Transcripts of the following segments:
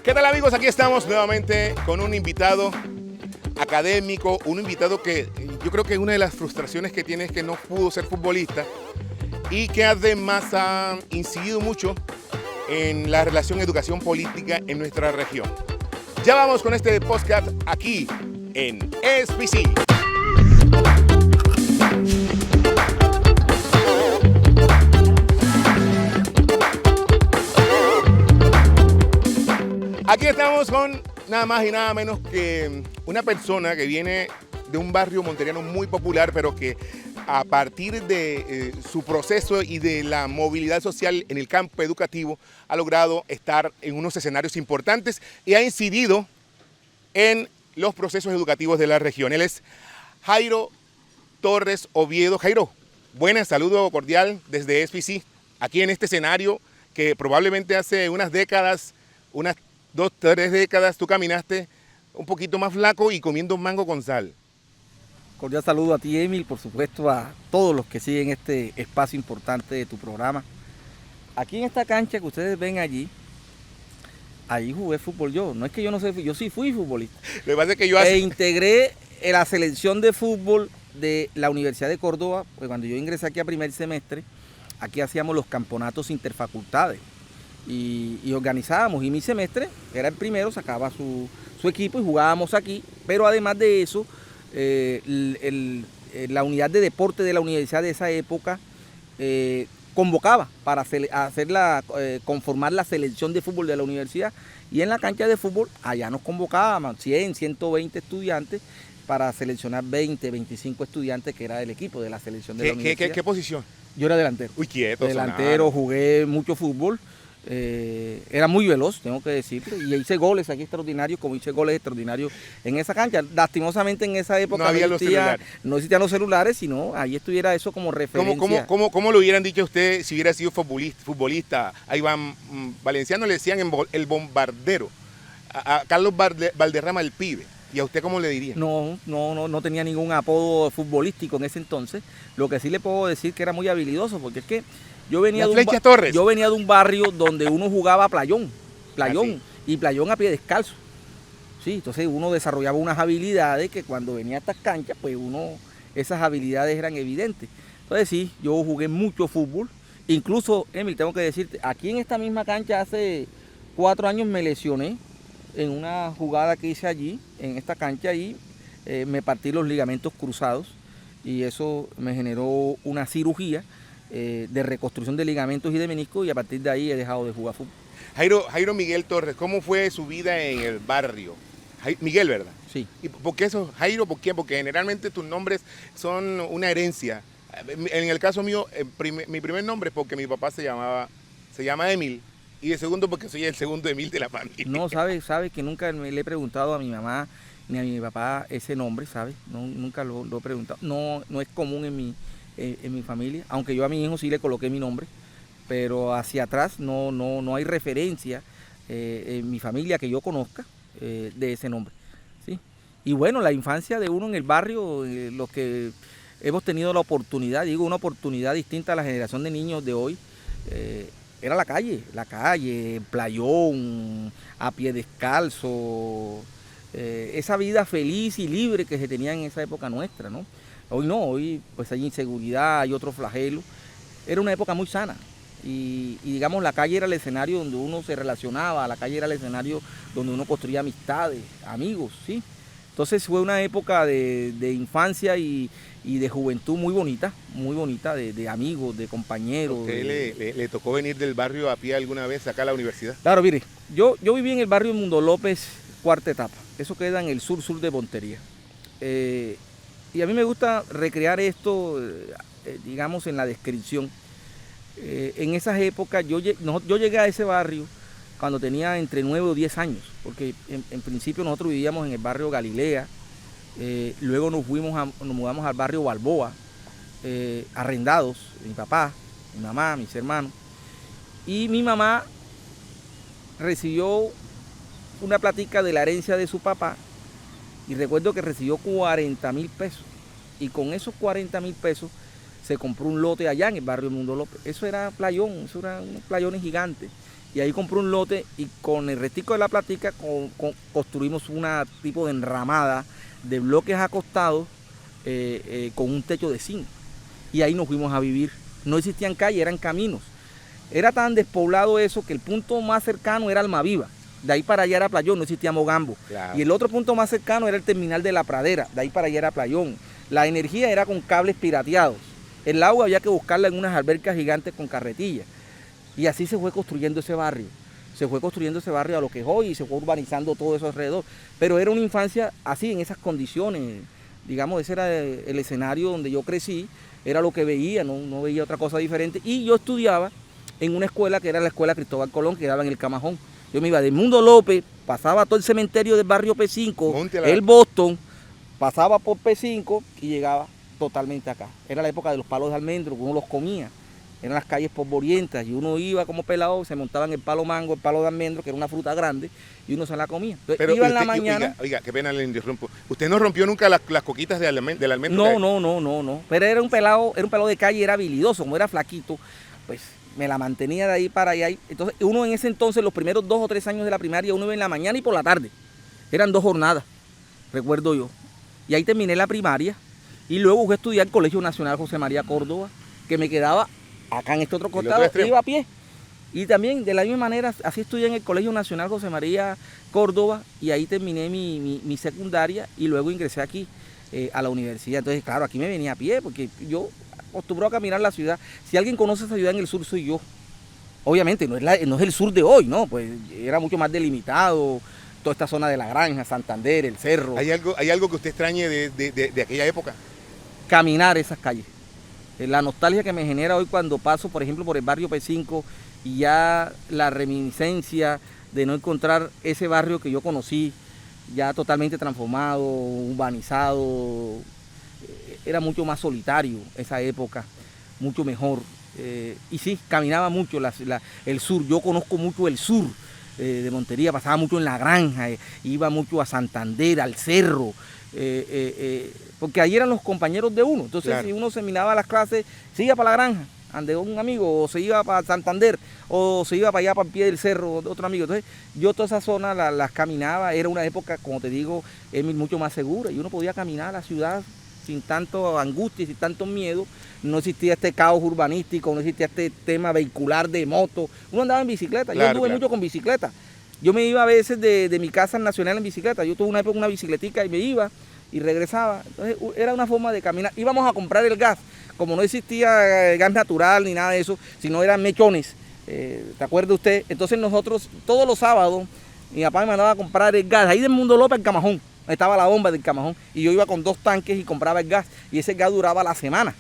¿Qué tal, amigos? Aquí estamos nuevamente con un invitado académico, un invitado que yo creo que una de las frustraciones que tiene es que no pudo ser futbolista y que además ha incidido mucho en la relación educación política en nuestra región. Ya vamos con este podcast aquí en SBC. Aquí estamos con nada más y nada menos que una persona que viene de un barrio monteriano muy popular, pero que a partir de su proceso y de la movilidad social en el campo educativo ha logrado estar en unos escenarios importantes y ha incidido en los procesos educativos de la región. Él es Jairo Torres Oviedo. Jairo, buenas, saludo cordial desde SBC, aquí en este escenario que probablemente hace unas décadas, unas 2, 3 décadas, tú caminaste un poquito más flaco y comiendo mango con sal. Cordial saludo a ti, Emil, por supuesto a todos los que siguen este espacio importante de tu programa. Aquí en esta cancha que ustedes ven allí, ahí jugué fútbol yo. No es que yo no sé, yo sí fui futbolista. Lo que pasa es que yo integré en la selección de fútbol de la Universidad de Córdoba, pues cuando yo ingresé aquí a primer semestre, aquí hacíamos los campeonatos interfacultades. Y organizábamos, y mi semestre, que era el primero, sacaba su equipo y jugábamos aquí, pero además de eso, la unidad de deporte de la universidad de esa época convocaba para conformar la selección de fútbol de la universidad, y en la cancha de fútbol allá nos convocaban 100, 120 estudiantes para seleccionar 20, 25 estudiantes, que era el equipo de la selección de la universidad. ¿Qué posición? Yo era delantero. Uy, quieto. Delantero, jugué mucho fútbol. Era muy veloz, tengo que decirlo, y hice goles aquí extraordinarios, como hice goles extraordinarios en esa cancha. Lastimosamente en esa época no existían los celulares, sino ahí estuviera eso como referencia. ¿Cómo lo hubieran dicho a usted si hubiera sido futbolista? A Iván Valenciano le decían el bombardero, a Carlos Valderrama el pibe. ¿Y a usted cómo le diría? No tenía ningún apodo futbolístico en ese entonces. Lo que sí le puedo decir que era muy habilidoso, porque es que yo venía de un barrio donde uno jugaba playón, y playón a pie descalzo. Sí, entonces uno desarrollaba unas habilidades que cuando venía a estas canchas, pues esas habilidades eran evidentes. Entonces sí, yo jugué mucho fútbol. Incluso, Emil, tengo que decirte, aquí en esta misma cancha hace 4 años me lesioné en una jugada que hice allí, en esta cancha, y me partí los ligamentos cruzados, y eso me generó una cirugía de reconstrucción de ligamentos y de meniscos, y a partir de ahí he dejado de jugar fútbol. Jairo Miguel Torres, ¿cómo fue su vida en el barrio? Miguel, ¿verdad? Sí. ¿Y por qué eso, Jairo? ¿Por qué? Porque generalmente tus nombres son una herencia. En el caso mío, mi primer nombre es porque mi papá se llama Emil, y de segundo porque soy el segundo Emil de la familia. No, sabe que nunca le he preguntado a mi mamá ni a mi papá ese nombre, ¿sabes? No, nunca lo he preguntado. No es común en mi familia, aunque yo a mi hijo sí le coloqué mi nombre, pero hacia atrás no hay referencia en mi familia que yo conozca de ese nombre, ¿sí? Y bueno, la infancia de uno en el barrio, los que hemos tenido la oportunidad, una oportunidad distinta a la generación de niños de hoy, era la calle, playón, a pie descalzo, esa vida feliz y libre que se tenía en esa época nuestra, ¿no? Hoy pues hay inseguridad, hay otro flagelo. Era una época muy sana y digamos la calle era el escenario donde uno se relacionaba, la calle era el escenario donde uno construía amistades, amigos, ¿sí? Entonces fue una época de infancia y de juventud muy bonita, de amigos, de compañeros. ¿A usted le tocó venir del barrio a pie alguna vez acá a la universidad? Claro, mire, yo viví en el barrio Mundo López, cuarta etapa. Eso queda en el sur de Montería. Y a mí me gusta recrear esto, digamos, en la descripción. En esas épocas yo llegué a ese barrio cuando tenía entre 9 o 10 años, porque en principio nosotros vivíamos en el barrio Galilea, luego nos mudamos al barrio Balboa, arrendados, mi papá, mi mamá, mis hermanos, y mi mamá recibió una platica de la herencia de su papá, y recuerdo que recibió 40,000 pesos, y con esos 40,000 pesos se compró un lote allá en el barrio Mundo López. Eso era playón, eso eran unos playones gigantes. y ahí compré un lote y con el restico de la platica construimos una tipo de enramada de bloques acostados con un techo de zinc. Y ahí nos fuimos a vivir. No existían calles, eran caminos. Era tan despoblado eso que el punto más cercano era Almaviva. De ahí para allá era Playón, no existía Mogambo. Claro. Y el otro punto más cercano era el terminal de La Pradera. De ahí para allá era Playón. La energía era con cables pirateados. El agua había que buscarla en unas albercas gigantes con carretillas. Y así se fue construyendo ese barrio. Se fue construyendo ese barrio a lo que es hoy y se fue urbanizando todo eso alrededor. Pero era una infancia así, en esas condiciones. Digamos, ese era el escenario donde yo crecí. Era lo que veía, no veía otra cosa diferente. Y yo estudiaba en una escuela que era la Escuela Cristóbal Colón, que quedaba en el Camajón. Yo me iba de Mundo López, pasaba todo el cementerio del barrio P5, el Boston, pasaba por P5 y llegaba totalmente acá. Era la época de los palos de almendro, uno los comía. Eran las calles polvorientas y uno iba como pelado, se montaba en el palo mango, el palo de almendro, que era una fruta grande, y uno se la comía. Entonces, pero iba usted, en la mañana. Oiga, qué pena le interrumpo. ¿Usted no rompió nunca las coquitas del almendro? No. Pero era un pelado de calle, era habilidoso, como era flaquito, pues me la mantenía de ahí para allá. Entonces, uno en ese entonces, los primeros 2 o 3 años de la primaria, uno iba en la mañana y por la tarde. Eran 2 jornadas, recuerdo yo. Y ahí terminé la primaria y luego fui a estudiar el Colegio Nacional José María Córdoba, que me quedaba acá en este otro costado, iba a pie. Y también de la misma manera, así estudié en el Colegio Nacional José María Córdoba y ahí terminé mi secundaria y luego ingresé aquí a la universidad. Entonces, claro, aquí me venía a pie porque yo acostumbro a caminar la ciudad. Si alguien conoce esa ciudad en el sur, soy yo. Obviamente, no es el sur de hoy, ¿no? Pues era mucho más delimitado, toda esta zona de La Granja, Santander, el Cerro. ¿Hay algo que usted extrañe de aquella época? Caminar esas calles. La nostalgia que me genera hoy cuando paso, por ejemplo, por el barrio P5 y ya la reminiscencia de no encontrar ese barrio que yo conocí, ya totalmente transformado, urbanizado, era mucho más solitario esa época, mucho mejor. Y sí, caminaba mucho el sur, yo conozco mucho el sur de Montería, pasaba mucho en La Granja, iba mucho a Santander, al Cerro, porque ahí eran los compañeros de uno. Entonces, claro, si uno se minaba las clases, se iba para La Granja, ande un amigo, o se iba para Santander, o se iba para allá, para el pie del cerro, otro amigo. Entonces, yo toda esa zona las caminaba, era una época, como te digo, mucho más segura, y uno podía caminar a la ciudad sin tanto angustia, sin tanto miedo. No existía este caos urbanístico, no existía este tema vehicular de moto. Uno andaba en bicicleta, claro, yo anduve mucho con bicicleta. Yo me iba a veces de mi casa al Nacional en bicicleta. Yo tuve una época una bicicletica y me iba y regresaba. Entonces era una forma de caminar. Íbamos a comprar el gas. Como no existía gas natural ni nada de eso, sino eran mechones. ¿Te acuerda usted? Entonces nosotros todos los sábados, mi papá me mandaba a comprar el gas. Ahí del Mundo López, el Camajón. Ahí estaba la bomba del Camajón. Y yo iba con 2 tanques y compraba el gas. Y ese gas duraba la semana.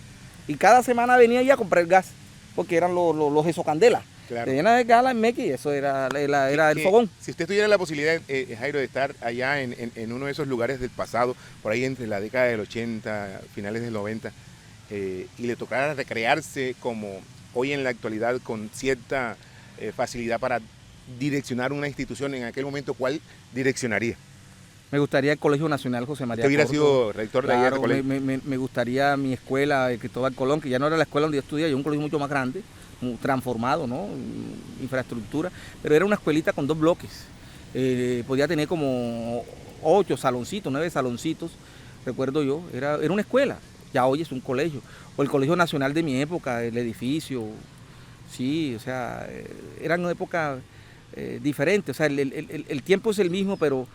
Y cada semana venía ya a comprar el gas. Porque eran los esocandelas. Claro. Te llenas de gala en Mequi, eso era el fogón. Si usted tuviera la posibilidad, Jairo, de estar allá en uno de esos lugares del pasado, por ahí entre la década del 80, finales del 90, y le tocara recrearse como hoy en la actualidad con cierta facilidad para direccionar una institución en aquel momento, ¿cuál direccionaría? Me gustaría el Colegio Nacional José María Córdoba. ¿Usted hubiera sido rector de claro, allá del colegio? Me gustaría mi escuela, el Cristóbal Colón, que ya no era la escuela donde yo estudiaba, yo un colegio mucho más grande, transformado, ¿no? Infraestructura, pero era una escuelita con 2 bloques. Podía tener como 8 saloncitos, 9 saloncitos, recuerdo yo. Era una escuela, ya hoy es un colegio. O el Colegio Nacional de mi época, el edificio, sí, o sea, eran una época diferente. O sea, el tiempo es el mismo, pero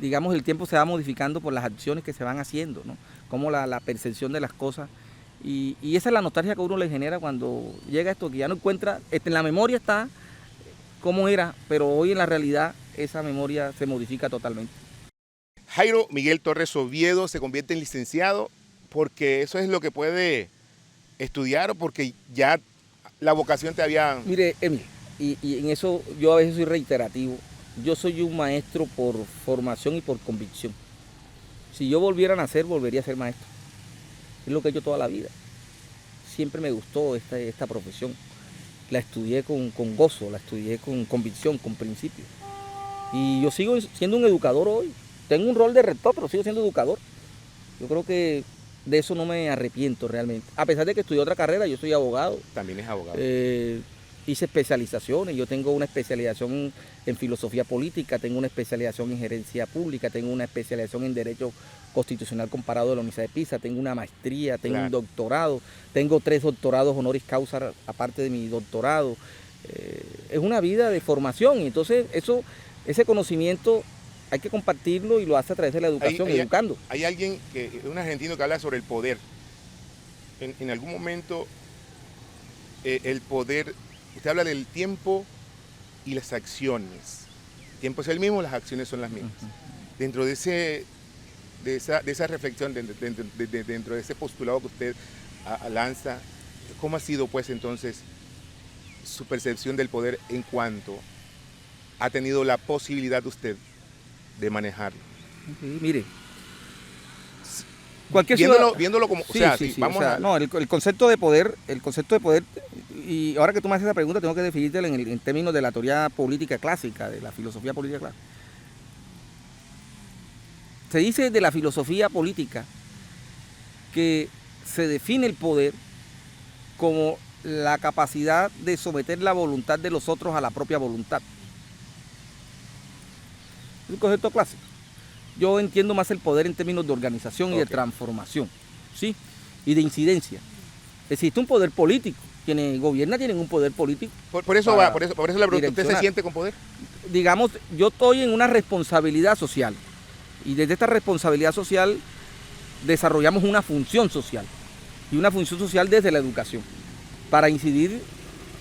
digamos, el tiempo se va modificando por las acciones que se van haciendo, ¿no? Como la percepción de las cosas. Y esa es la nostalgia que a uno le genera cuando llega esto, que ya no encuentra, en la memoria está cómo era, pero hoy en la realidad esa memoria se modifica totalmente. Jairo Miguel Torres Oviedo se convierte en licenciado porque eso es lo que puede estudiar o porque ya la vocación te había... Mire, Emil, y en eso yo a veces soy reiterativo. Yo soy un maestro por formación y por convicción. Si yo volviera a nacer, volvería a ser maestro. Es lo que he hecho toda la vida. Siempre me gustó esta profesión. La estudié con gozo, la estudié con convicción, con principios. Y yo sigo siendo un educador hoy. Tengo un rol de rector, pero sigo siendo educador. Yo creo que de eso no me arrepiento realmente. A pesar de que estudié otra carrera, yo soy abogado. También es abogado. hice especializaciones, yo tengo una especialización en filosofía política, tengo una especialización en gerencia pública, tengo una especialización en derecho constitucional comparado de la Universidad de Pisa, tengo una maestría, tengo un doctorado, tengo 3 doctorados honoris causa aparte de mi doctorado. Es una vida de formación y entonces ese conocimiento hay que compartirlo y lo hace a través de la educación, educando. Hay alguien, un argentino que habla sobre el poder. En algún momento el poder, usted habla del tiempo y las acciones. El tiempo es el mismo, las acciones son las mismas. Dentro de esa reflexión, dentro de ese postulado que usted lanza, ¿cómo ha sido pues entonces su percepción del poder en cuanto ha tenido la posibilidad de usted de manejarlo? Sí, mire, viéndolo como, el concepto de poder, y ahora que tú me haces esa pregunta tengo que definírtelo en términos de la teoría política clásica, de la filosofía política clásica. Se dice de la filosofía política que se define el poder como la capacidad de someter la voluntad de los otros a la propia voluntad. Es un concepto clásico. Yo entiendo más el poder en términos de organización y de transformación, ¿sí? Y de incidencia. Existe un poder político. Quienes gobiernan tienen un poder político. Por eso la pregunta, ¿usted se siente con poder? Digamos, yo estoy en una responsabilidad social. Y desde esta responsabilidad social desarrollamos una función social. Y una función social desde la educación. Para incidir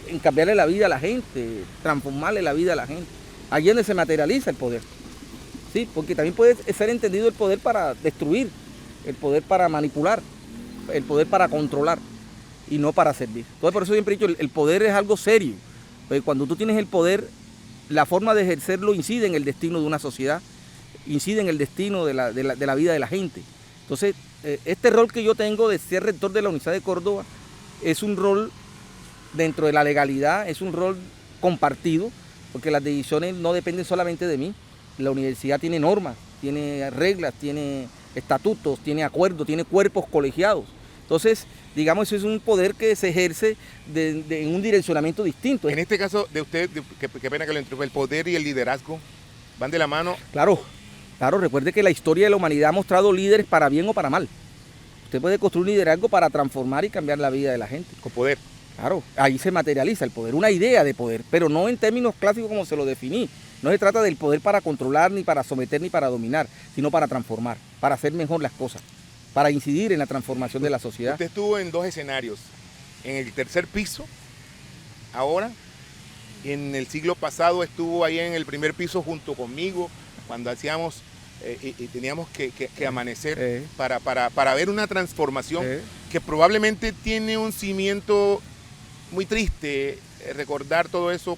en cambiarle la vida a la gente, transformarle la vida a la gente. Allí es donde se materializa el poder. ¿Sí? Porque también puede ser entendido el poder para destruir, el poder para manipular, el poder para controlar y no para servir. Entonces por eso siempre he dicho, el poder es algo serio. Porque cuando tú tienes el poder, la forma de ejercerlo incide en el destino de una sociedad, incide en el destino de la vida de la gente. Entonces, este rol que yo tengo de ser rector de la Universidad de Córdoba es un rol dentro de la legalidad, es un rol compartido, porque las decisiones no dependen solamente de mí. La universidad tiene normas, tiene reglas, tiene estatutos, tiene acuerdos, tiene cuerpos colegiados. Entonces, digamos, eso es un poder que se ejerce en un direccionamiento distinto. En este caso de usted, qué pena que lo interrumpa, el poder y el liderazgo van de la mano. Claro, recuerde que la historia de la humanidad ha mostrado líderes para bien o para mal. Usted puede construir un liderazgo para transformar y cambiar la vida de la gente. Con poder. Claro, ahí se materializa el poder, una idea de poder, pero no en términos clásicos como se lo definí. No se trata del poder para controlar, ni para someter, ni para dominar, sino para transformar, para hacer mejor las cosas, para incidir en la transformación de la sociedad. Usted estuvo en 2 escenarios, en el 3er piso, ahora, en el siglo pasado estuvo ahí en el 1er piso junto conmigo, cuando hacíamos y teníamos que amanecer para ver una transformación que probablemente tiene un cimiento muy triste, recordar todo eso,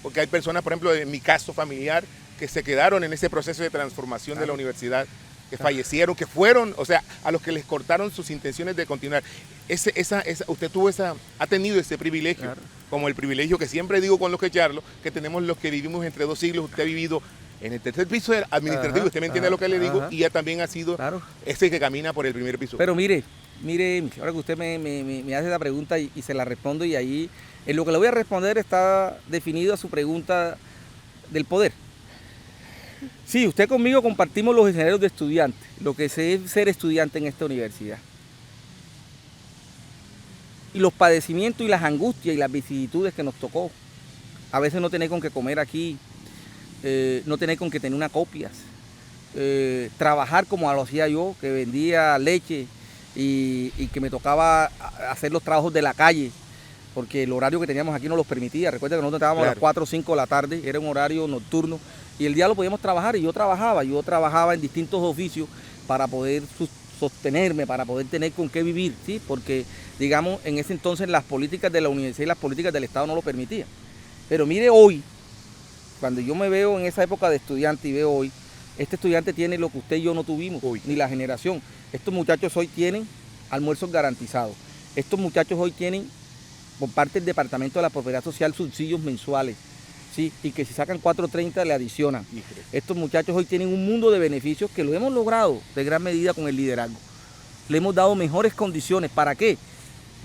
porque hay personas, por ejemplo, en mi caso familiar, que se quedaron en ese proceso de transformación de la universidad, que fallecieron, que fueron, o sea, a los que les cortaron sus intenciones de continuar. Usted ha tenido ese privilegio, como el privilegio que siempre digo con los que charlo, que tenemos los que vivimos entre 2 siglos. Usted ha vivido en el 3er piso administrativo, usted me entiende lo que le digo, y ya también ha sido ese que camina por el 1er piso. Pero mire, ahora que usted me hace esa pregunta y se la respondo, y ahí en lo que le voy a responder está definido a su pregunta del poder. Sí, usted conmigo compartimos los escenarios de estudiante, lo que es ser estudiante en esta universidad. Y los padecimientos y las angustias y las vicisitudes que nos tocó. A veces no tener con qué comer aquí, no tener con qué tener unas copias, trabajar como lo hacía yo, que vendía leche y que me tocaba hacer los trabajos de la calle, porque el horario que teníamos aquí no los permitía. Recuerda que nosotros estábamos a las 4 o 5 de la tarde, era un horario nocturno, y el día lo podíamos trabajar, y yo trabajaba en distintos oficios para poder sostenerme, para poder tener con qué vivir, ¿sí? Porque, digamos, en ese entonces las políticas de la universidad y las políticas del Estado no lo permitían. Pero mire hoy, cuando yo me veo en esa época de estudiante y veo hoy, este estudiante tiene lo que usted y yo no tuvimos, ni la generación. Estos muchachos hoy tienen almuerzos garantizados. Estos muchachos hoy tienen, por parte del Departamento de la Propiedad Social, subsidios mensuales, ¿sí? Y que si sacan 4.30 le adicionan. Estos muchachos hoy tienen un mundo de beneficios que lo hemos logrado de gran medida con el liderazgo. Le hemos dado mejores condiciones. ¿Para qué?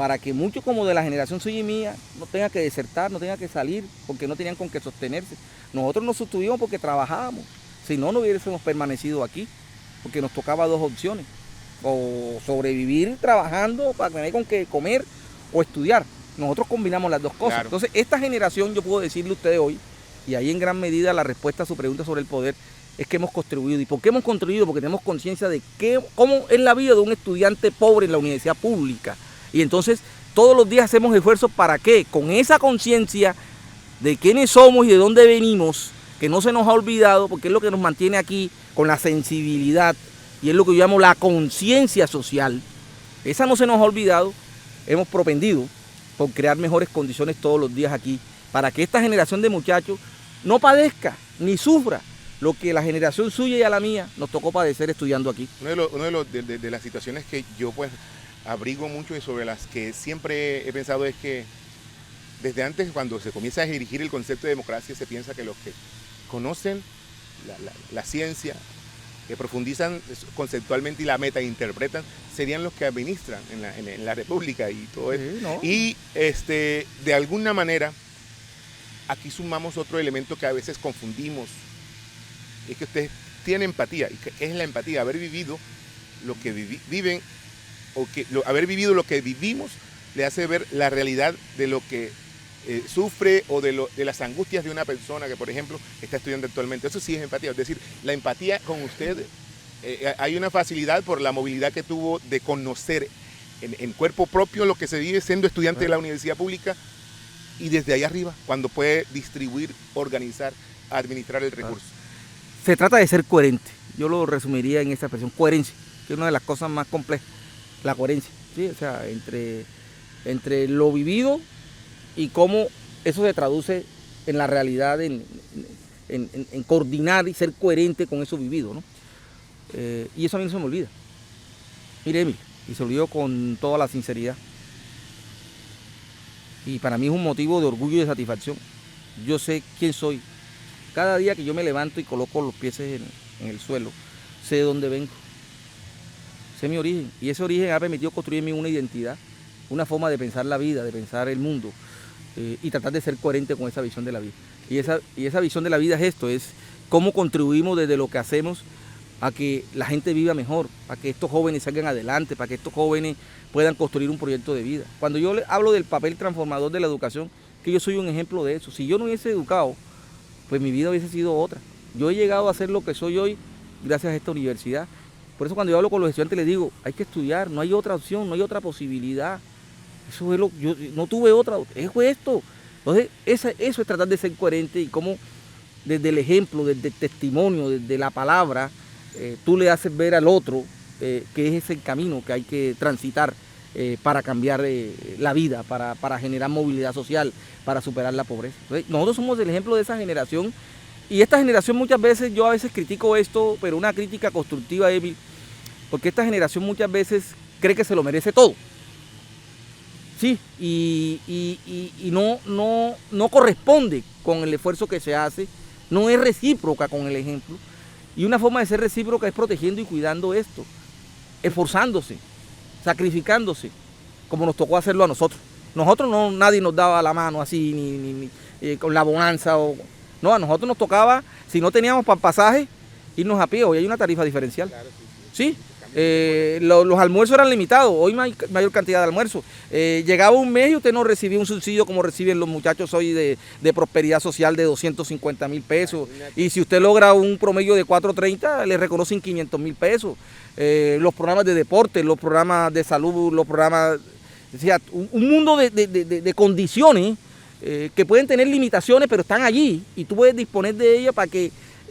para que muchos como de la generación suya y mía no tengan que desertar, no tengan que salir, porque no tenían con qué sostenerse. Nosotros nos sostuvimos porque trabajábamos, si no, no hubiésemos permanecido aquí, porque nos tocaba dos opciones, o sobrevivir trabajando para tener con qué comer, o estudiar. Nosotros combinamos las dos cosas. Claro. Entonces, esta generación, yo puedo decirle a ustedes hoy, y ahí en gran medida la respuesta a su pregunta sobre el poder, es que hemos contribuido. ¿Y por qué hemos contribuido? Porque tenemos conciencia de cómo es la vida de un estudiante pobre en la universidad pública. Y entonces, todos los días hacemos esfuerzos para que, con esa conciencia de quiénes somos y de dónde venimos, que no se nos ha olvidado, porque es lo que nos mantiene aquí, con la sensibilidad, y es lo que yo llamo la conciencia social, esa no se nos ha olvidado, hemos propendido por crear mejores condiciones todos los días aquí, para que esta generación de muchachos no padezca ni sufra lo que la generación suya y a la mía nos tocó padecer estudiando aquí. Una de las situaciones que yo pues abrigo mucho y sobre las que siempre he pensado es que desde antes, cuando se comienza a dirigir el concepto de democracia, se piensa que los que conocen la ciencia, que profundizan conceptualmente y la metainterpretan, serían los que administran en la República y todo eso. Sí, ¿no? Y de alguna manera, aquí sumamos otro elemento que a veces confundimos, es que ustedes tienen empatía. ¿Y qué es la empatía? Haber vivido lo que viven, o haber vivido lo que vivimos, le hace ver la realidad de lo que sufre o de las angustias de una persona que, por ejemplo, está estudiando actualmente. Eso sí es empatía. Es decir, la empatía con usted, hay una facilidad por la movilidad que tuvo de conocer en cuerpo propio lo que se vive siendo estudiante de la universidad pública, y desde ahí arriba, cuando puede distribuir, organizar, administrar el recurso. Se trata de ser coherente. Yo lo resumiría en esta expresión: coherencia, que es una de las cosas más complejas, la coherencia, ¿sí? O sea, entre lo vivido y cómo eso se traduce en la realidad, en coordinar y ser coherente con eso vivido, ¿no? Y eso a mí no se me olvida. Mire, Emil, y se olvidó con toda la sinceridad. Y para mí es un motivo de orgullo y de satisfacción. Yo sé quién soy. Cada día que yo me levanto y coloco los pies en el suelo, sé de dónde vengo. Sé mi origen. Y ese origen ha permitido construir en mí una identidad, una forma de pensar la vida, de pensar el mundo, y tratar de ser coherente con esa visión de la vida. Y esa visión de la vida es esto, es cómo contribuimos desde lo que hacemos a que la gente viva mejor, para que estos jóvenes salgan adelante, para que estos jóvenes puedan construir un proyecto de vida. Cuando yo hablo del papel transformador de la educación, que yo soy un ejemplo de eso. Si yo no hubiese educado, pues mi vida hubiese sido otra. Yo he llegado a ser lo que soy hoy gracias a esta universidad. Por eso cuando yo hablo con los estudiantes les digo, hay que estudiar, no hay otra opción, no hay otra posibilidad. Eso es yo no tuve otra, fue esto. Entonces, eso es tratar de ser coherente, y cómo desde el ejemplo, desde el testimonio, desde la palabra, tú le haces ver al otro que es ese camino que hay que transitar para cambiar la vida, para generar movilidad social, para superar la pobreza. Entonces, nosotros somos el ejemplo de esa generación, y esta generación muchas veces, yo a veces critico esto, pero una crítica constructiva, Emil, porque esta generación muchas veces cree que se lo merece todo. Sí, y no corresponde con el esfuerzo que se hace, no es recíproca con el ejemplo. Y una forma de ser recíproca es protegiendo y cuidando esto, esforzándose, sacrificándose, como nos tocó hacerlo a nosotros. Nosotros nadie nos daba la mano así, ni con la bonanza. No, a nosotros nos tocaba, si no teníamos para pasaje, irnos a pie. Hoy hay una tarifa diferencial. Claro, sí. Los almuerzos eran limitados, hoy mayor cantidad de almuerzos. Llegaba un mes y usted no recibía un subsidio como reciben los muchachos hoy de prosperidad social de 250,000 pesos. Y si usted logra un promedio de 430, le reconocen 500,000 pesos. Los programas de deporte, los programas de salud, los programas... O sea, un mundo de condiciones que pueden tener limitaciones, pero están allí y tú puedes disponer de ellas para que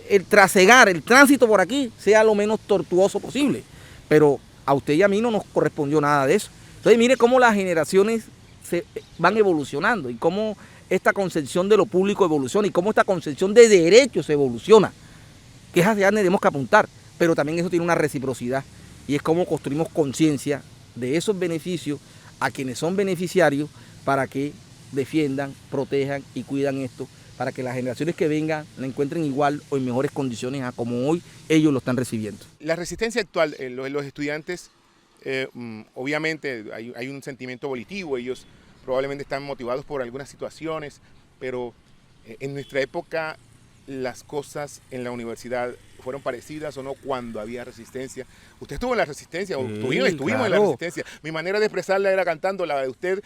el trasegar, el tránsito por aquí sea lo menos tortuoso posible. Pero a usted y a mí no nos correspondió nada de eso. Entonces mire cómo las generaciones se van evolucionando y cómo esta concepción de lo público evoluciona y cómo esta concepción de derechos evoluciona, que es hacia donde tenemos que apuntar, pero también eso tiene una reciprocidad y es cómo construimos conciencia de esos beneficios a quienes son beneficiarios para que defiendan, protejan y cuidan esto, para que las generaciones que vengan la encuentren igual o en mejores condiciones a como hoy ellos lo están recibiendo. La resistencia actual en los estudiantes obviamente hay un sentimiento volitivo, ellos probablemente están motivados por algunas situaciones, pero en nuestra época las cosas en la universidad fueron parecidas o no cuando había resistencia. Usted estuvo en la resistencia, o estuvimos claro. En la resistencia. Mi manera de expresarla era cantando, la de usted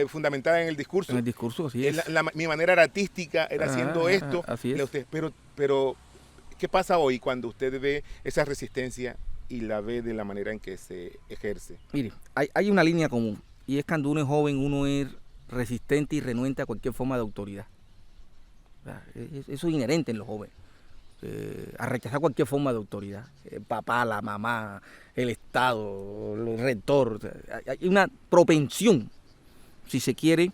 fundamentada en el discurso. En el discurso, así es. Mi manera era artística, era haciendo esto. Así es. Usted, pero, ¿qué pasa hoy cuando usted ve esa resistencia y la ve de la manera en que se ejerce? Mire, hay una línea común, y es cuando uno es joven, uno es resistente y renuente a cualquier forma de autoridad. Eso es inherente en los jóvenes, a rechazar cualquier forma de autoridad, el papá, la mamá, el Estado, el rector. Hay una propensión, si se quiere,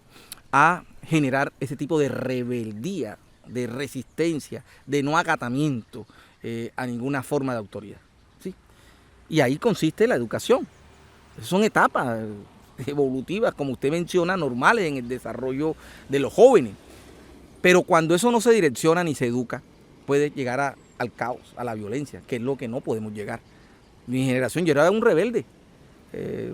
a generar ese tipo de rebeldía, de resistencia, de no acatamiento a ninguna forma de autoridad, ¿sí? Y ahí consiste la educación. Son etapas evolutivas, como usted menciona, normales en el desarrollo de los jóvenes. Pero cuando eso no se direcciona ni se educa, puede llegar al caos, a la violencia, que es lo que no podemos llegar. Mi generación, yo era un rebelde,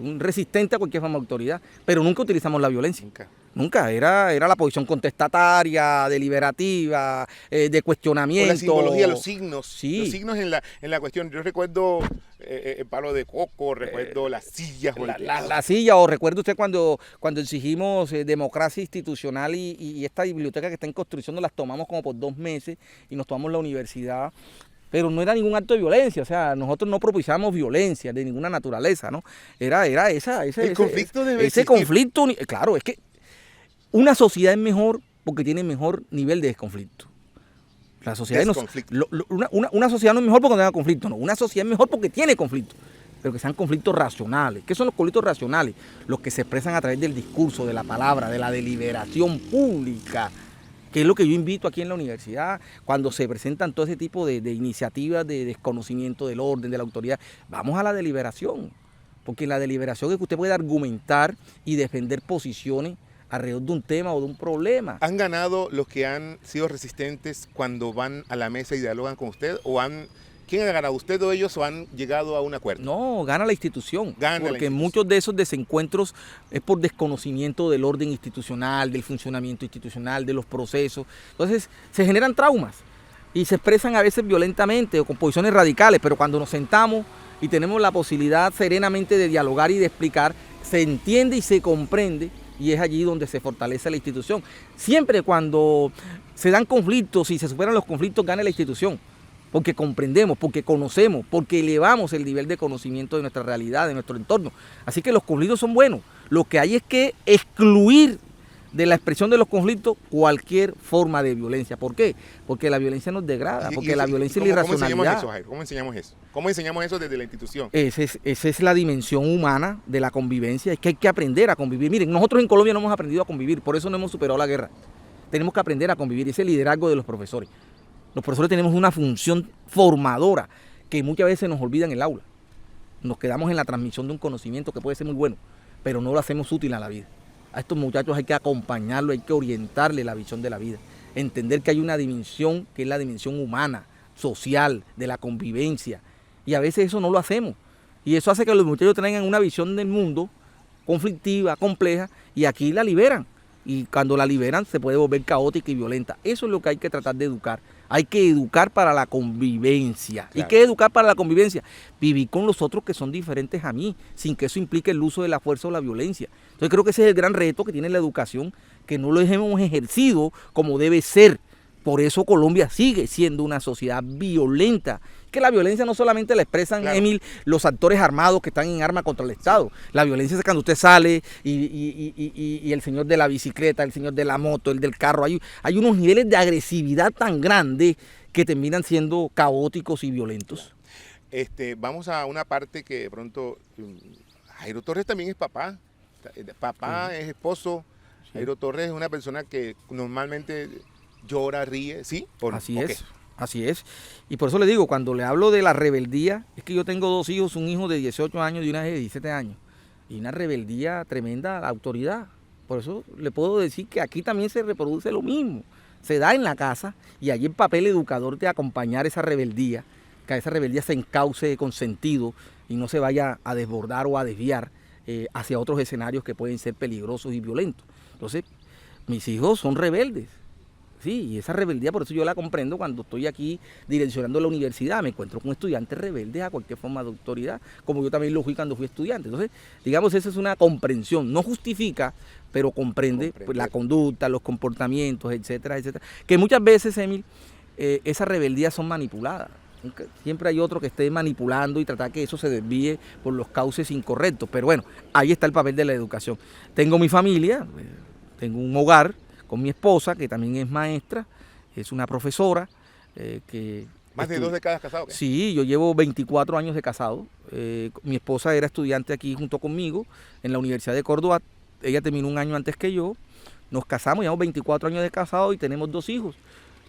un resistente a cualquier forma de autoridad, pero nunca utilizamos la violencia. Nunca. Era la posición contestataria, deliberativa, de cuestionamiento. O la simbología, los signos. Sí. Los signos en la cuestión. Yo recuerdo el palo de coco, recuerdo las sillas. La silla, o recuerdo usted cuando exigimos democracia institucional y esta biblioteca que está en construcción nos las tomamos como por 2 meses y nos tomamos la universidad. Pero no era ningún acto de violencia, o sea, nosotros no propiciamos violencia de ninguna naturaleza, ¿no? Era ese conflicto ese conflicto, claro, es que una sociedad es mejor porque tiene mejor nivel de desconflicto. La sociedad una sociedad no es mejor porque no tenga conflicto, no, una sociedad es mejor porque tiene conflicto, pero que sean conflictos racionales. ¿Qué son los conflictos racionales? Los que se expresan a través del discurso, de la palabra, de la deliberación pública, que es lo que yo invito aquí en la universidad, cuando se presentan todo ese tipo de iniciativas de desconocimiento del orden, de la autoridad. Vamos a la deliberación, porque en la deliberación es que usted puede argumentar y defender posiciones alrededor de un tema o de un problema. ¿Han ganado los que han sido resistentes cuando van a la mesa y dialogan con usted? ¿Quién ha ganado, usted o ellos, o han llegado a un acuerdo? No, gana la institución, porque muchos de esos desencuentros es por desconocimiento del orden institucional, del funcionamiento institucional, de los procesos. Entonces se generan traumas y se expresan a veces violentamente o con posiciones radicales, pero cuando nos sentamos y tenemos la posibilidad serenamente de dialogar y de explicar, se entiende y se comprende, y es allí donde se fortalece la institución. Siempre cuando se dan conflictos y se superan los conflictos, gana la institución. Porque comprendemos, porque conocemos, porque elevamos el nivel de conocimiento de nuestra realidad, de nuestro entorno. Así que los conflictos son buenos. Lo que hay es que excluir de la expresión de los conflictos cualquier forma de violencia. ¿Por qué? Porque la violencia nos degrada, porque la violencia es la irracionalidad. ¿Cómo enseñamos eso, Jairo? ¿Cómo enseñamos eso? ¿Cómo enseñamos eso desde la institución? Esa es la dimensión humana de la convivencia. Es que hay que aprender a convivir. Miren, nosotros en Colombia no hemos aprendido a convivir, por eso no hemos superado la guerra. Tenemos que aprender a convivir, ese es el liderazgo de los profesores. Los profesores tenemos una función formadora que muchas veces nos olvida en el aula. Nos quedamos en la transmisión de un conocimiento que puede ser muy bueno, pero no lo hacemos útil a la vida. A estos muchachos hay que acompañarlos, hay que orientarles la visión de la vida. Entender que hay una dimensión que es la dimensión humana, social, de la convivencia. Y a veces eso no lo hacemos. Y eso hace que los muchachos tengan una visión del mundo conflictiva, compleja, y aquí la liberan. Y cuando la liberan se puede volver caótica y violenta. Eso es lo que hay que tratar de educar. Hay que educar para la convivencia. Claro. ¿Y qué educar para la convivencia? Vivir con los otros que son diferentes a mí, sin que eso implique el uso de la fuerza o la violencia. Entonces creo que ese es el gran reto que tiene la educación, que no lo hemos ejercido como debe ser. Por eso Colombia sigue siendo una sociedad violenta. Que la violencia no solamente la expresan, claro, Emil, los actores armados que están en arma contra el Estado. La violencia es cuando usted sale y el señor de la bicicleta, el señor de la moto, el del carro. Hay unos niveles de agresividad tan grandes que terminan siendo caóticos y violentos. Vamos a una parte que de pronto... Jairo Torres también es papá. Papá es esposo. Sí. Jairo Torres es una persona que normalmente... llora, ríe, ¿sí? Así es, así es. Y por eso le digo, cuando le hablo de la rebeldía, es que yo tengo 2 hijos, un hijo de 18 años y una de 17 años. Y una rebeldía tremenda a la autoridad. Por eso le puedo decir que aquí también se reproduce lo mismo. Se da en la casa y allí el papel educador de acompañar esa rebeldía, que esa rebeldía se encauce con sentido, y no se vaya a desbordar o a desviar hacia otros escenarios que pueden ser peligrosos y violentos. Entonces, mis hijos son rebeldes. Sí, y esa rebeldía, por eso yo la comprendo cuando estoy aquí direccionando la universidad. Me encuentro con estudiantes rebeldes a cualquier forma de autoridad, como yo también lo fui cuando fui estudiante. Entonces, digamos, esa es una comprensión. No justifica, pero comprende pues, la conducta, los comportamientos, etcétera, etcétera. Que muchas veces, Emil, esas rebeldías son manipuladas. Siempre hay otro que esté manipulando y tratar que eso se desvíe por los cauces incorrectos. Pero bueno, ahí está el papel de la educación. Tengo mi familia, tengo un hogar con mi esposa, que también es maestra, es una profesora. ¿Más de 2 décadas casado? Sí, yo llevo 24 años de casado. Mi esposa era estudiante aquí junto conmigo en la Universidad de Córdoba. Ella terminó un año antes que yo. Nos casamos, llevamos 24 años de casado y tenemos 2 hijos.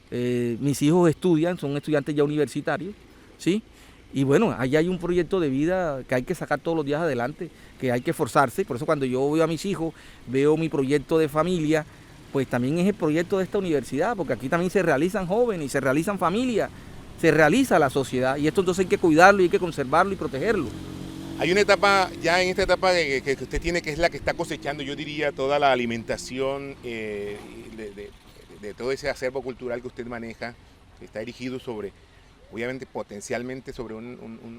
Mis hijos estudian, son estudiantes ya universitarios, ¿sí? Y bueno, ahí hay un proyecto de vida que hay que sacar todos los días adelante, que hay que esforzarse. Por eso cuando yo veo a mis hijos, veo mi proyecto de familia, pues también es el proyecto de esta universidad, porque aquí también se realizan jóvenes y se realizan familias, se realiza la sociedad, y esto entonces hay que cuidarlo y hay que conservarlo y protegerlo. Hay una etapa, ya en esta etapa que usted tiene, que es la que está cosechando, yo diría, toda la alimentación de todo ese acervo cultural que usted maneja, que está dirigido sobre, obviamente, potencialmente sobre un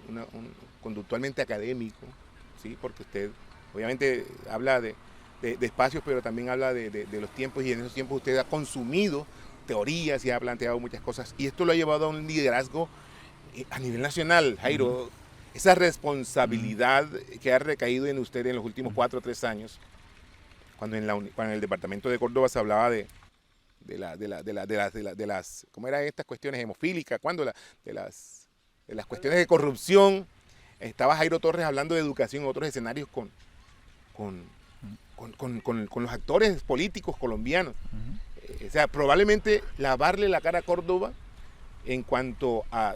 conductualmente académico, ¿sí? Porque usted, obviamente, habla de espacios, pero también habla de los tiempos, y en esos tiempos usted ha consumido teorías y ha planteado muchas cosas, y esto lo ha llevado a un liderazgo a nivel nacional. Jairo, esa responsabilidad que ha recaído en usted en los últimos 4 o 3 años, cuando en el departamento de Córdoba se hablaba de las, ¿cómo eran estas cuestiones hemofílicas? ¿Cuándo? De las cuestiones de corrupción. Estaba Jairo Torres hablando de educación en otros escenarios con los actores políticos colombianos. O sea, probablemente lavarle la cara a Córdoba en cuanto a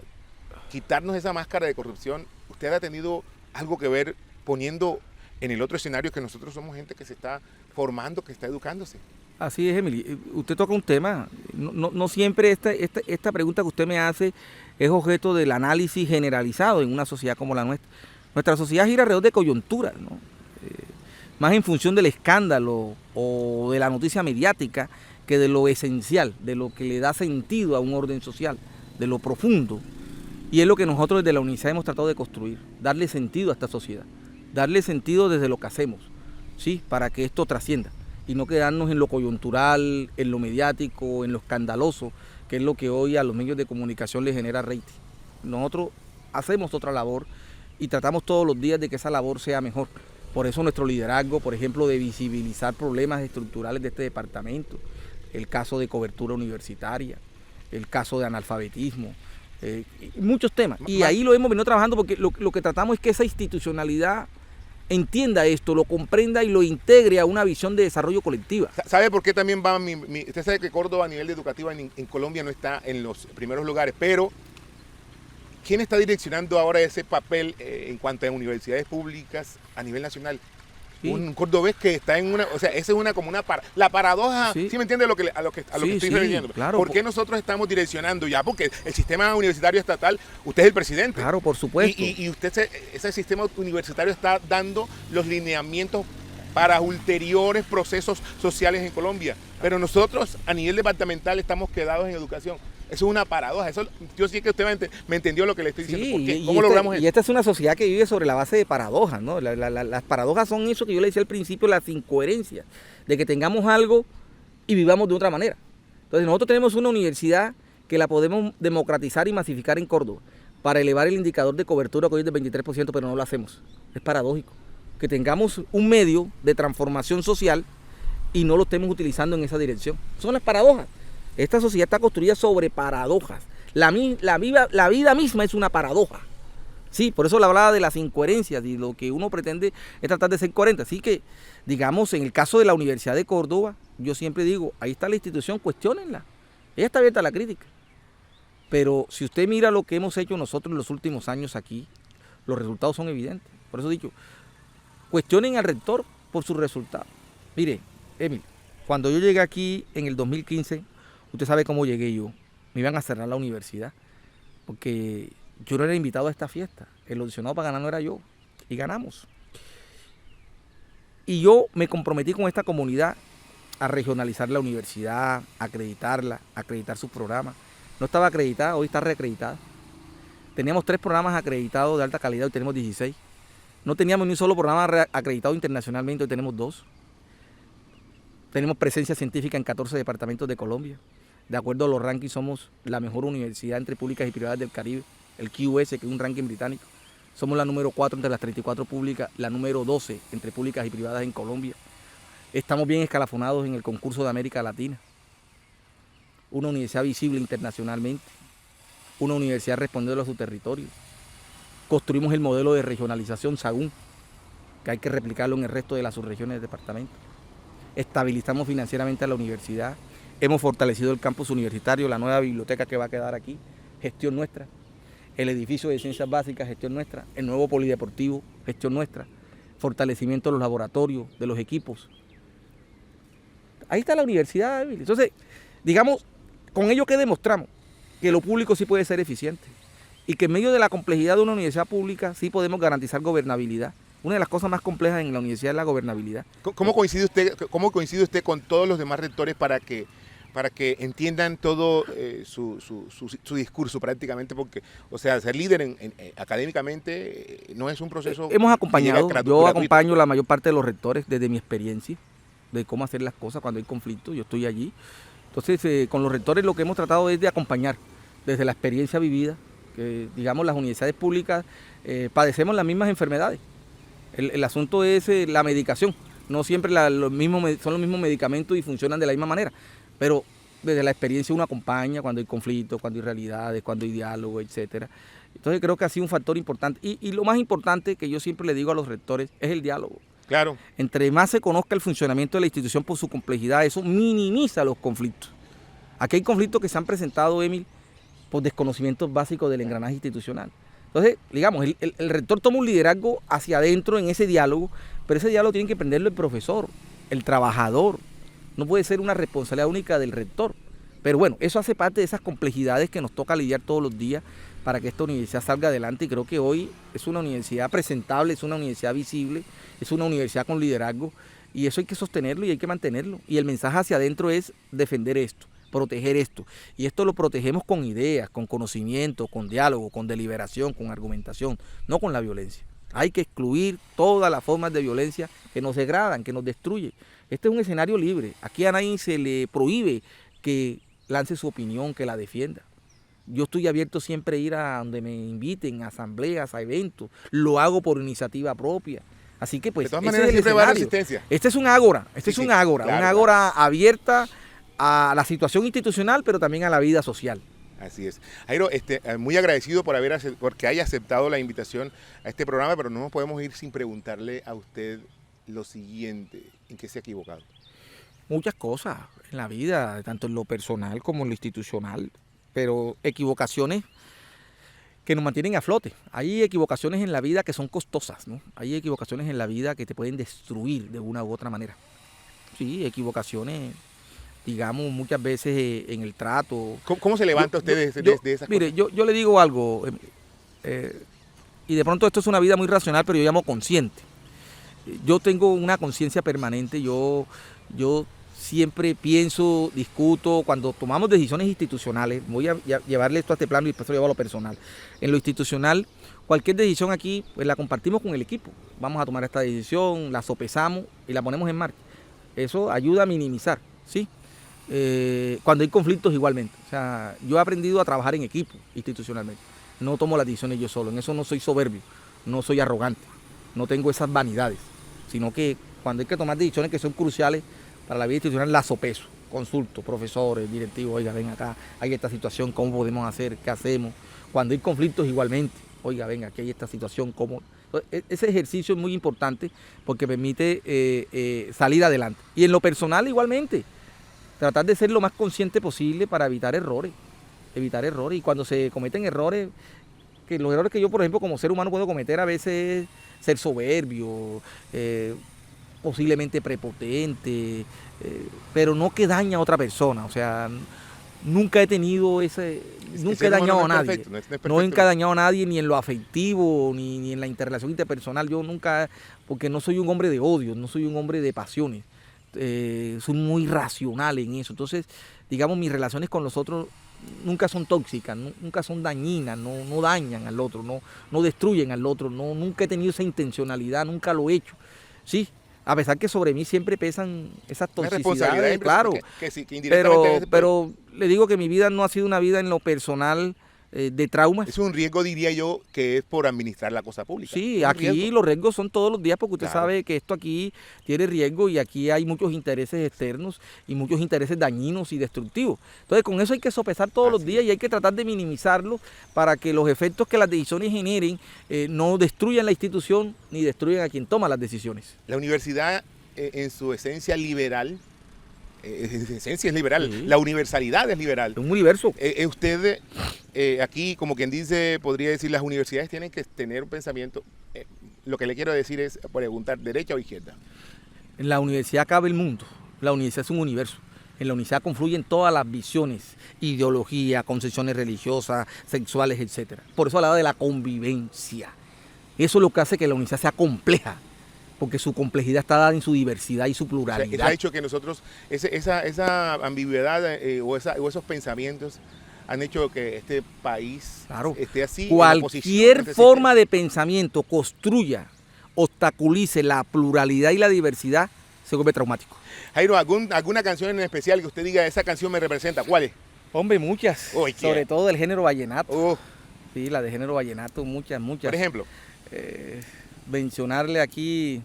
quitarnos esa máscara de corrupción. Usted ha tenido algo que ver poniendo en el otro escenario que nosotros somos gente que se está formando, que está educándose. Así es, Emily. Usted toca un tema. No siempre esta pregunta que usted me hace es objeto del análisis generalizado en una sociedad como la nuestra. Nuestra sociedad gira alrededor de coyunturas, ¿no? Más en función del escándalo o de la noticia mediática que de lo esencial, de lo que le da sentido a un orden social, de lo profundo. Y es lo que nosotros desde la UNICEF hemos tratado de construir, darle sentido a esta sociedad, darle sentido desde lo que hacemos, ¿sí? Para que esto trascienda y no quedarnos en lo coyuntural, en lo mediático, en lo escandaloso, que es lo que hoy a los medios de comunicación les genera rating. Nosotros hacemos otra labor y tratamos todos los días de que esa labor sea mejor. Por eso nuestro liderazgo, por ejemplo, de visibilizar problemas estructurales de este departamento, el caso de cobertura universitaria, el caso de analfabetismo, muchos temas. Y ahí lo hemos venido trabajando porque lo que tratamos es que esa institucionalidad entienda esto, lo comprenda y lo integre a una visión de desarrollo colectiva. ¿Sabe por qué también va usted sabe que Córdoba a nivel educativo en Colombia no está en los primeros lugares, pero ¿quién está direccionando ahora ese papel en cuanto a universidades públicas a nivel nacional? Sí. Un cordobés que está en una, o sea, esa es como la paradoja, ¿sí me entiende a lo que estoy refiriendo? Claro. ¿Por qué nosotros estamos direccionando ya? Porque el sistema universitario estatal, usted es el presidente. Claro, por supuesto. Y usted, ese sistema universitario está dando los lineamientos para ulteriores procesos sociales en Colombia. Pero nosotros a nivel departamental estamos quedados en educación. Eso es una paradoja. Eso, yo sí que usted me entendió lo que le estoy diciendo. Sí, ¿por qué? ¿Cómo logramos eso? Y esta es una sociedad que vive sobre la base de paradojas, ¿no? Las paradojas son eso que yo le decía al principio, las incoherencias, de que tengamos algo y vivamos de otra manera. Entonces nosotros tenemos una universidad que la podemos democratizar y masificar en Córdoba para elevar el indicador de cobertura que hoy es del 23%, pero no lo hacemos. Es paradójico que tengamos un medio de transformación social y no lo estemos utilizando en esa dirección. Son las paradojas. Esta sociedad está construida sobre paradojas. La vida misma es una paradoja. Sí, por eso le hablaba de las incoherencias y lo que uno pretende es tratar de ser coherente. Así que, digamos, en el caso de la Universidad de Córdoba, yo siempre digo, ahí está la institución, cuestiónenla. Ella está abierta a la crítica. Pero si usted mira lo que hemos hecho nosotros en los últimos años aquí, los resultados son evidentes. Por eso he dicho, cuestionen al rector por sus resultados. Mire, Emil, cuando yo llegué aquí en el 2015, usted sabe cómo llegué yo. Me iban a cerrar la universidad porque yo no era invitado a esta fiesta. El audicionado para ganar no era yo. Y ganamos. Y yo me comprometí con esta comunidad a regionalizar la universidad, a acreditarla, a acreditar sus programas. No estaba acreditada, hoy está reacreditada. Teníamos 3 programas acreditados de alta calidad, hoy tenemos 16. No teníamos ni un solo programa acreditado internacionalmente, hoy tenemos 2. Tenemos presencia científica en 14 departamentos de Colombia. De acuerdo a los rankings, somos la mejor universidad entre públicas y privadas del Caribe, el QS, que es un ranking británico. Somos la número 4 entre las 34 públicas, la número 12 entre públicas y privadas en Colombia. Estamos bien escalafonados en el concurso de América Latina. Una universidad visible internacionalmente. Una universidad respondiendo a su territorio. Construimos el modelo de regionalización SAGUN, que hay que replicarlo en el resto de las subregiones del departamento. Estabilizamos financieramente a la universidad. Hemos fortalecido el campus universitario, la nueva biblioteca que va a quedar aquí, gestión nuestra. El edificio de ciencias básicas, gestión nuestra. El nuevo polideportivo, gestión nuestra. Fortalecimiento de los laboratorios, de los equipos. Ahí está la universidad, Emily. Entonces, digamos, con ello que demostramos que lo público sí puede ser eficiente y que en medio de la complejidad de una universidad pública sí podemos garantizar gobernabilidad. Una de las cosas más complejas en la universidad es la gobernabilidad. ¿Cómo coincide usted con todos los demás rectores para que entiendan todo su discurso prácticamente? Porque, o sea, ser líder académicamente no es un proceso... Hemos acompañado, yo acompaño la mayor parte de los rectores desde mi experiencia de cómo hacer las cosas cuando hay conflicto, yo estoy allí. Entonces, con los rectores lo que hemos tratado es de acompañar desde la experiencia vivida, que digamos las universidades públicas padecemos las mismas enfermedades. El asunto es la medicación, no siempre son los mismos medicamentos y funcionan de la misma manera, pero desde la experiencia uno acompaña cuando hay conflictos, cuando hay realidades, cuando hay diálogo, etcétera. Entonces creo que ha sido un factor importante y lo más importante que yo siempre le digo a los rectores es el diálogo. Claro. Entre más se conozca el funcionamiento de la institución por su complejidad, eso minimiza los conflictos. Aquí hay conflictos que se han presentado, Emil, por desconocimientos básicos del engranaje institucional. Entonces, digamos, el rector toma un liderazgo hacia adentro en ese diálogo, pero ese diálogo tiene que prenderlo el profesor, el trabajador. No puede ser una responsabilidad única del rector. Pero bueno, eso hace parte de esas complejidades que nos toca lidiar todos los días para que esta universidad salga adelante. Y creo que hoy es una universidad presentable, es una universidad visible, es una universidad con liderazgo. Y eso hay que sostenerlo y hay que mantenerlo. Y el mensaje hacia adentro es defender esto, proteger esto. Y esto lo protegemos con ideas, con conocimiento, con diálogo, con deliberación, con argumentación, no con la violencia. Hay que excluir todas las formas de violencia que nos degradan, que nos destruyen. Este es un escenario libre. Aquí a nadie se le prohíbe que lance su opinión, que la defienda. Yo estoy abierto siempre a ir a donde me inviten, a asambleas, a eventos. Lo hago por iniciativa propia. Así que pues, de todas maneras siempre va a resistencia. Este es un ágora, un ágora abierta a la situación institucional, pero también a la vida social. Así es. Jairo, muy agradecido porque haya aceptado la invitación a este programa, pero no nos podemos ir sin preguntarle a usted lo siguiente: ¿en qué se ha equivocado? Muchas cosas en la vida, tanto en lo personal como en lo institucional, pero equivocaciones que nos mantienen a flote. Hay equivocaciones en la vida que son costosas, ¿no? Hay equivocaciones en la vida que te pueden destruir de una u otra manera. Sí, equivocaciones, digamos, muchas veces en el trato. ¿Cómo se levanta usted de esas mire, cosas? Yo le digo algo, y de pronto esto es una vida muy racional, pero yo llamo consciente. Yo tengo una conciencia permanente, yo siempre pienso, discuto, cuando tomamos decisiones institucionales, voy a llevarle esto a este plano y después lo llevo a lo personal. En lo institucional, cualquier decisión aquí, pues la compartimos con el equipo. Vamos a tomar esta decisión, la sopesamos y la ponemos en marcha. Eso ayuda a minimizar, ¿sí? Cuando hay conflictos igualmente. O sea, yo he aprendido a trabajar en equipo institucionalmente. No tomo las decisiones yo solo. En eso no soy soberbio, no soy arrogante, no tengo esas vanidades, sino que cuando hay que tomar decisiones que son cruciales para la vida institucional, las sopeso, consulto, profesores, directivos, oiga, ven acá, hay esta situación, ¿cómo podemos hacer? ¿Qué hacemos? Cuando hay conflictos igualmente, oiga, venga, aquí hay esta situación, ¿cómo? Ese ejercicio es muy importante porque permite salir adelante. Y en lo personal igualmente, tratar de ser lo más consciente posible para evitar errores. Y cuando se cometen errores, que los errores que yo, por ejemplo, como ser humano puedo cometer a veces, ser soberbio, posiblemente prepotente, pero no que daña a otra persona. O sea, nunca he tenido Nunca he dañado a nadie. Nunca he dañado a nadie, ni en lo afectivo, ni en la interrelación interpersonal. Yo nunca, porque no soy un hombre de odio, no soy un hombre de pasiones. Soy muy racional en eso. Entonces, digamos, mis relaciones con los otros nunca son tóxicas, nunca son dañinas, no dañan al otro, no destruyen al otro. Nunca he tenido esa intencionalidad, nunca lo he hecho. Sí, a pesar que sobre mí siempre pesan esas toxicidades, claro. Pero le digo que mi vida no ha sido una vida en lo personal de traumas. Es un riesgo, diría yo, que es por administrar la cosa pública. Sí, aquí los riesgos son todos los días porque usted sabe que esto aquí tiene riesgo y aquí hay muchos intereses externos y muchos intereses dañinos y destructivos. Entonces con eso hay que sopesar todos los días y hay que tratar de minimizarlos para que los efectos que las decisiones generen no destruyan la institución ni destruyan a quien toma las decisiones. La universidad en su esencia liberal, esencia es liberal, sí. La universalidad es liberal. Un universo. Usted aquí, como quien dice, podría decir, las universidades tienen que tener un pensamiento. Lo que le quiero decir es preguntar, ¿derecha o izquierda? En la universidad cabe el mundo. La universidad es un universo. En la universidad confluyen todas las visiones, ideología, concepciones religiosas, sexuales, etc. Por eso hablaba de la convivencia. Eso es lo que hace que la universidad sea compleja, porque su complejidad está dada en su diversidad y su pluralidad. O sea, eso ha hecho que nosotros, esa ambigüedad o esos pensamientos han hecho que este país esté así. Cualquier forma de pensamiento construya, obstaculice la pluralidad y la diversidad, se vuelve traumático. Jairo, ¿alguna canción en especial que usted diga, esa canción me representa? ¿Cuál es? Hombre, muchas. Sobre todo del género vallenato. Sí, la de género vallenato, muchas. Por ejemplo. Mencionarle aquí,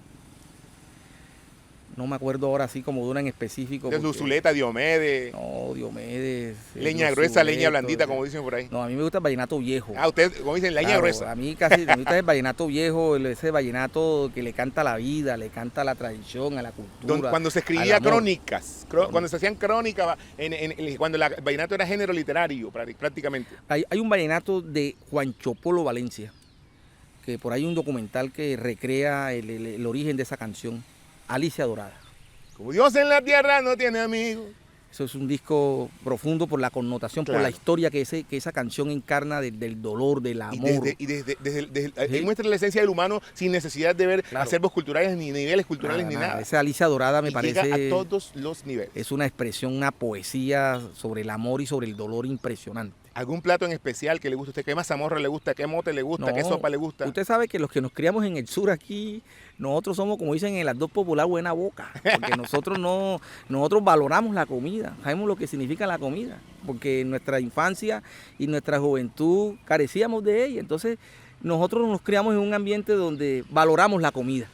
no me acuerdo ahora así como de una en específico. De Zuleta, Diomedes. No, Diomedes. Leña gruesa, leña blandita, como dicen por ahí. No, a mí me gusta el vallenato viejo. Usted, como dicen, leña gruesa. A mí casi me gusta el vallenato viejo, ese vallenato que le canta a la vida, le canta a la tradición, a la cultura. Cuando se escribía crónicas, cuando se hacían crónicas, cuando el vallenato era género literario prácticamente. Hay un vallenato de Juancho Polo Valencia, que por ahí hay un documental que recrea el origen de esa canción, Alicia Dorada. Como Dios en la tierra no tiene amigos. Eso es un disco profundo por la connotación, por la historia que esa canción encarna del dolor, del amor. Ahí muestra la esencia del humano sin necesidad de ver acervos culturales, ni niveles culturales, ni nada. Esa Alicia Dorada me parece... llega a todos los niveles. Es una expresión, una poesía sobre el amor y sobre el dolor impresionante. ¿Algún plato en especial que le gusta a usted? ¿Qué mazamorra le gusta? ¿Qué mote le gusta? ¿Qué sopa le gusta? Usted sabe que los que nos criamos en el sur aquí, nosotros somos, como dicen en el actor popular, buena boca. Porque nosotros valoramos la comida, sabemos lo que significa la comida. Porque en nuestra infancia y nuestra juventud carecíamos de ella. Entonces, nosotros nos criamos en un ambiente donde valoramos la comida.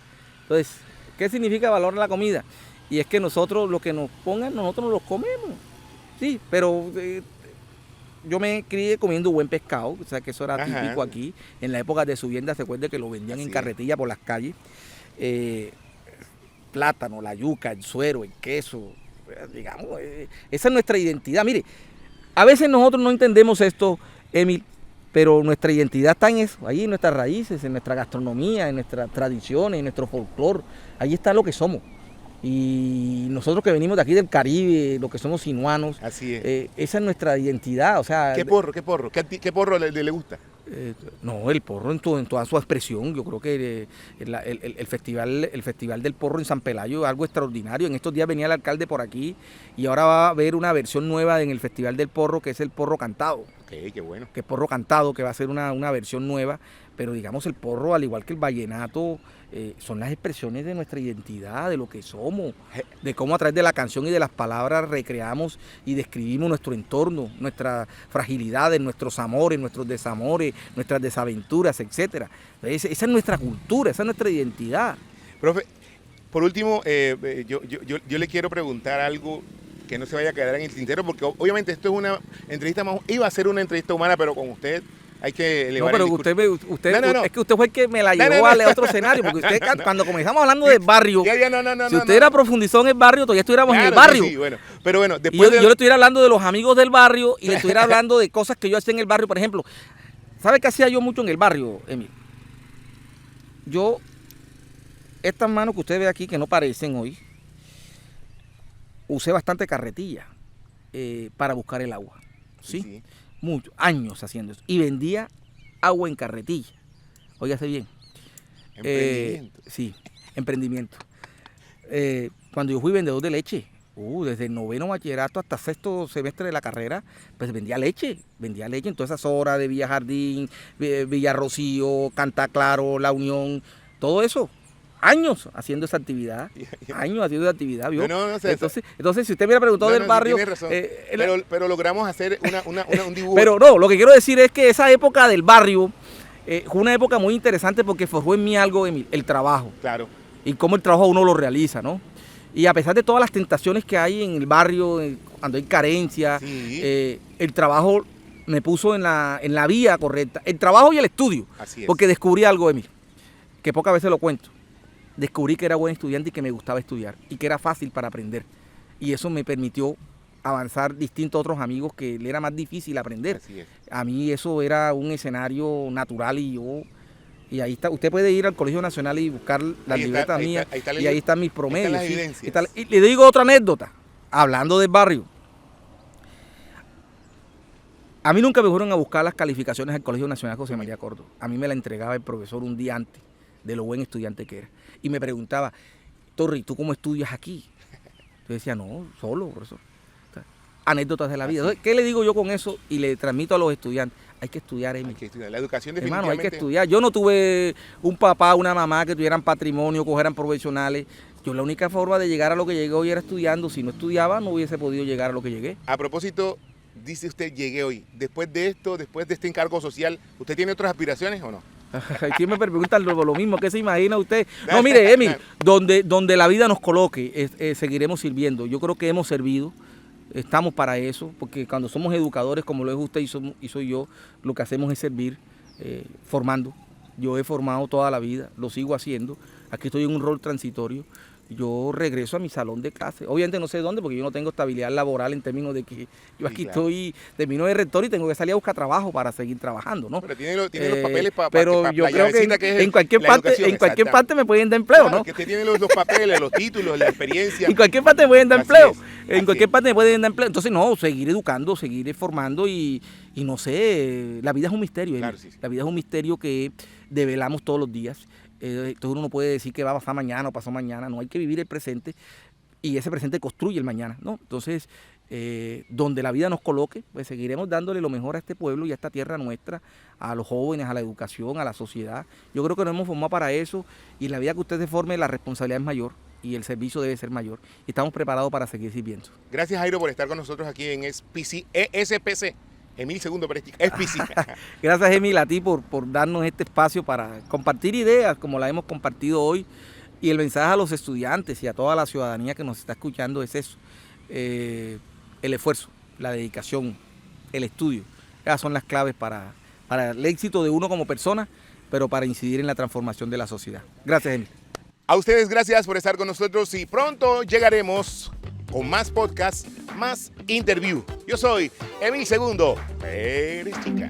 Entonces, ¿qué significa valorar la comida? Y es que nosotros, lo que nos pongan, nosotros nos lo comemos. Sí, pero... yo me crié comiendo buen pescado, o sea que eso era típico aquí. En la época de Subienda, se acuerda que lo vendían en carretilla por las calles. Plátano, la yuca, el suero, el queso, digamos, esa es nuestra identidad. Mire, a veces nosotros no entendemos esto, Emil, pero nuestra identidad está en eso, ahí en nuestras raíces, en nuestra gastronomía, en nuestras tradiciones, en nuestro folclore, ahí está lo que somos. Y nosotros que venimos de aquí del Caribe, los que somos sinuanos, así es. Esa es nuestra identidad. O sea, ¿Qué porro? ¿Qué porro le gusta? No, el porro en toda su expresión. Yo creo que el festival del porro en San Pelayo es algo extraordinario. En estos días venía el alcalde por aquí y ahora va a haber una versión nueva en el Festival del Porro, que es el porro cantado. Qué bueno. Que es porro cantado, que va a ser una versión nueva. Pero digamos, el porro, al igual que el vallenato, son las expresiones de nuestra identidad, de lo que somos, de cómo a través de la canción y de las palabras recreamos y describimos nuestro entorno, nuestras fragilidades, nuestros amores, nuestros desamores, nuestras desaventuras, etc. Esa es nuestra cultura, esa es nuestra identidad. Profe, por último, yo le quiero preguntar algo que no se vaya a quedar en el tintero, porque obviamente esto es una entrevista más, iba a ser una entrevista humana, pero con usted hay que elevar el discurso. Es que usted fue el que me la llevó a otro escenario, porque usted cuando comenzamos hablando del barrio, si usted era profundizó en el barrio, todavía estuviéramos en el barrio. Sí, bueno, pero bueno, después yo le estuviera hablando de los amigos del barrio y le estuviera hablando de cosas que yo hacía en el barrio, por ejemplo. ¿Sabe qué hacía yo mucho en el barrio, Emil? Estas manos que usted ve aquí, que no parecen hoy, usé bastante carretilla para buscar el agua. ¿sí? Muchos años haciendo eso. Y vendía agua en carretilla. Óigase bien. Emprendimiento. Sí, emprendimiento. Cuando yo fui vendedor de leche, desde el 9º bachillerato hasta 6º semestre de la carrera, pues vendía leche en todas esas horas de Villa Jardín, Villa Rocío, Canta Claro, La Unión, todo eso. Años haciendo esa actividad, ¿vio? No sé. Entonces, si usted me hubiera preguntado del barrio... Tiene razón, pero logramos hacer un dibujo. Pero no, lo que quiero decir es que esa época del barrio fue una época muy interesante porque forjó en mí algo, Emil, el trabajo. Claro. Y cómo el trabajo uno lo realiza, ¿no? Y a pesar de todas las tentaciones que hay en el barrio, cuando hay carencia, el trabajo me puso en la vía correcta. El trabajo y el estudio. Así es. Porque descubrí algo, Emil, que pocas veces lo cuento. Descubrí que era buen estudiante y que me gustaba estudiar y que era fácil para aprender. Y eso me permitió avanzar distinto a otros amigos que le era más difícil aprender. Así es. A mí eso era un escenario natural y ahí está. Usted puede ir al Colegio Nacional y buscar las libretas mías y ahí están mis promedios. Y le digo otra anécdota, hablando del barrio. A mí nunca me fueron a buscar las calificaciones al Colegio Nacional José María Córdoba. A mí me la entregaba el profesor un día antes de lo buen estudiante que era. Y me preguntaba, Torri, ¿tú cómo estudias aquí? Yo decía, no, solo, profesor. O sea, anécdotas de la vida. Entonces, ¿qué le digo yo con eso? Y le transmito a los estudiantes. Hay que estudiar, Emil. Hay que estudiar. La educación definitivamente. Hermano, hay que estudiar. Yo no tuve un papá, una mamá que tuvieran patrimonio, cogieran profesionales. Yo la única forma de llegar a lo que llegué hoy era estudiando. Si no estudiaba, no hubiese podido llegar a lo que llegué. A propósito, dice usted, llegué hoy. Después de esto, después de este encargo social, ¿usted tiene otras aspiraciones o no? Aquí me preguntan lo mismo, ¿qué se imagina usted? No, mire, Emil, donde la vida nos coloque, seguiremos sirviendo. Yo creo que hemos servido, estamos para eso, porque cuando somos educadores, como lo es usted y soy yo, lo que hacemos es servir, formando. Yo he formado toda la vida, lo sigo haciendo. Aquí estoy en un rol transitorio. Yo regreso a mi salón de clase. Obviamente no sé dónde, porque yo no tengo estabilidad laboral en términos de que yo aquí estoy, termino de rector y tengo que salir a buscar trabajo para seguir trabajando, ¿no? Pero tiene los papeles para pero yo creo que en cualquier parte me pueden dar empleo, claro, ¿no? Que usted tiene los papeles, los títulos, la experiencia. En cualquier parte me pueden dar empleo. En cualquier parte me pueden dar empleo. Entonces, no, seguir educando, seguir formando y no sé, la vida es un misterio. Claro, sí. La vida es un misterio que develamos todos los días. Entonces uno no puede decir que va a pasar mañana o pasó mañana, no, hay que vivir el presente y ese presente construye el mañana, ¿no? Entonces, donde la vida nos coloque, pues seguiremos dándole lo mejor a este pueblo y a esta tierra nuestra, a los jóvenes, a la educación, a la sociedad. Yo creo que nos hemos formado para eso y la vida que usted se forme, la responsabilidad es mayor y el servicio debe ser mayor y estamos preparados para seguir sirviendo. Gracias, Jairo, por estar con nosotros aquí en ESPC. Emil Segundo Perestica, SPC. Gracias, Emil, a ti por darnos este espacio para compartir ideas como la hemos compartido hoy. Y el mensaje a los estudiantes y a toda la ciudadanía que nos está escuchando es eso. El esfuerzo, la dedicación, el estudio. Esas son las claves para el éxito de uno como persona, pero para incidir en la transformación de la sociedad. Gracias, Emil. A ustedes gracias por estar con nosotros y pronto llegaremos con más podcasts, más interview. Yo soy Emil Segundo Perestica.